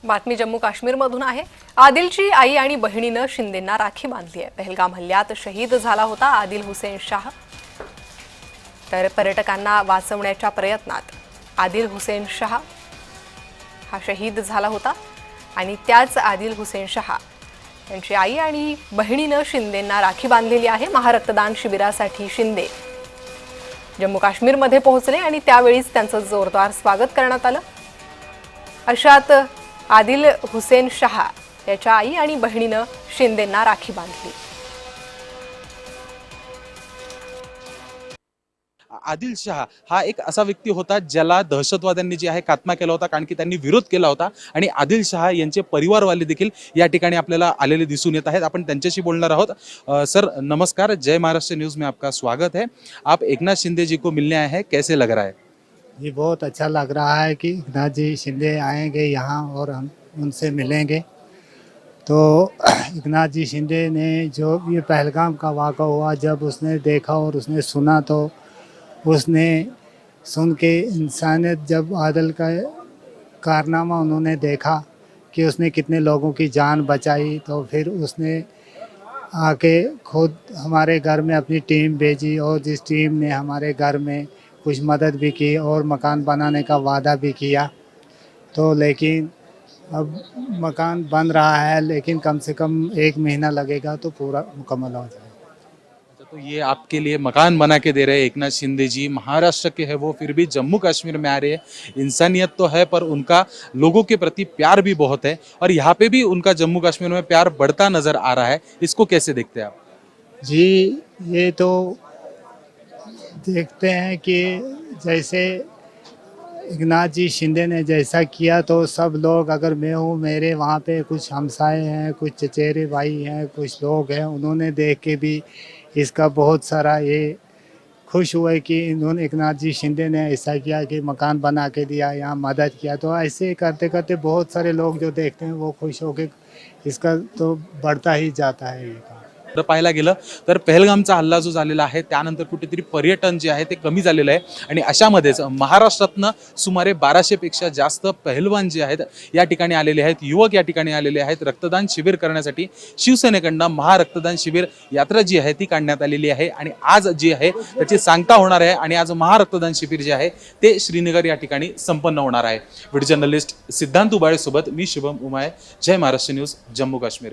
बातमी जम्मू काश्मीरमधून आहे। आदिलची आई आणि बहिणीनं शिंदेंना राखी बांधली आहे। पहलगाम हल्ल्यात शहीद झाला होता आदिल हुसेन शाह। तर पर्यटकांना वाचवण्याच्या प्रयत्नात आदिल हुसेन शाह हा शहीद झाला होता आणि त्याच आदिल हुसेन शाह यांची आई आणि बहिणीनं शिंदेंना राखी बांधलेली आहे। महारक्तदान शिबिरासाठी शिंदे जम्मू काश्मीरमध्ये पोहोचले आणि त्यावेळीच त्यांचं जोरदार स्वागत करण्यात आलं। अशात आदिल हुसेन शाह याच्या आई आणि बहिणीनं शिंदेंना राखी बांधली। आदिल शाह हा एक असा व्यक्ती होता ज्याला दहशतवाद्यांनी जे आहे खात्मा केला होता, कारण की त्यांनी विरोध केला होता आणि आदिल शाह यांचे परिवारवाले देखील या ठिकाणी आपल्याला आलेले दिसून येत आहेत। आपण त्यांच्याशी बोलणार आहोत। सर नमस्कार, जय महाराष्ट्र न्यूज़ में आपका स्वागत है। आप एकनाथ शिंदे जी को मिलने आए हैं, कैसे लग रहा है? जी बहुत अच्छा लग रहा है कि एकनाथ जी शिंदे आएंगे यहाँ और हम उनसे मिलेंगे। तो एकनाथ जी शिंदे ने जो ये पहलगाम का वाक़ा हुआ, जब उसने देखा और उसने सुना तो उसने सुन के इंसानियत, जब आदिल का कारनामा उन्होंने देखा कि उसने कितने लोगों की जान बचाई, तो फिर उसने आके खुद हमारे घर में अपनी टीम भेजी और जिस टीम ने हमारे घर में कुछ मदद भी की और मकान बनाने का वादा भी किया। तो लेकिन अब मकान बन रहा है, लेकिन कम से कम 1 महीना लगेगा तो पूरा मुकम्मल हो जाएगा। तो ये आपके लिए मकान बना के दे रहे हैं एकनाथ शिंदे जी, महाराष्ट्र के हैं वो, फिर भी जम्मू कश्मीर में आ रहे हैं। इंसानियत तो है पर उनका लोगों के प्रति प्यार भी बहुत है और यहाँ पे भी उनका जम्मू कश्मीर में प्यार बढ़ता नजर आ रहा है। इसको कैसे देखते हैं आप? जी ये तो देखते हैं कि जैसे एकनाथ जी शिंदे ने जैसा किया, तो सब लोग, अगर मैं हूँ, मेरे वहाँ पे कुछ हमसाए हैं, कुछ चचेरे भाई हैं, कुछ लोग हैं, उन्होंने देख के भी इसका बहुत सारा ये खुश हुए कि इन्होंने एकनाथ जी शिंदे ने ऐसा किया कि मकान बना के दिया, यहाँ मदद किया। तो ऐसे करते करते बहुत सारे लोग जो देखते हैं वो खुश होकर इसका तो बढ़ता ही जाता है ये काम। पाहायला गेलं तर पहलगामचा हल्ला जो झालेला आहे त्यानंतर कुठेतरी पर्यटन जे आहे ते कमी झालेलं आहे आणि अशामध्येच महाराष्ट्रातनं सुमारे 1200 पेक्षा जास्त पहलवान जे आहेत या ठिकाणी आलेले आहेत, युवक या ठिकाणी आलेले आहेत रक्तदान शिबिर करण्यासाठी। शिवसेनेकडनं महारक्तदान शिबिर यात्रा जी आहे ती काढण्यात आलेली आहे आणि आज जी आहे त्याची सांगता होणार आहे आणि आज महारक्तदान शिबिर जे आहे ते श्रीनगर या ठिकाणी संपन्न होणार आहे। व्हिडिओ जर्नलिस्ट सिद्धांत उबाळे सोबत मी शुभम उमाय, जय महाराष्ट्र न्यूज, जम्मू काश्मीर।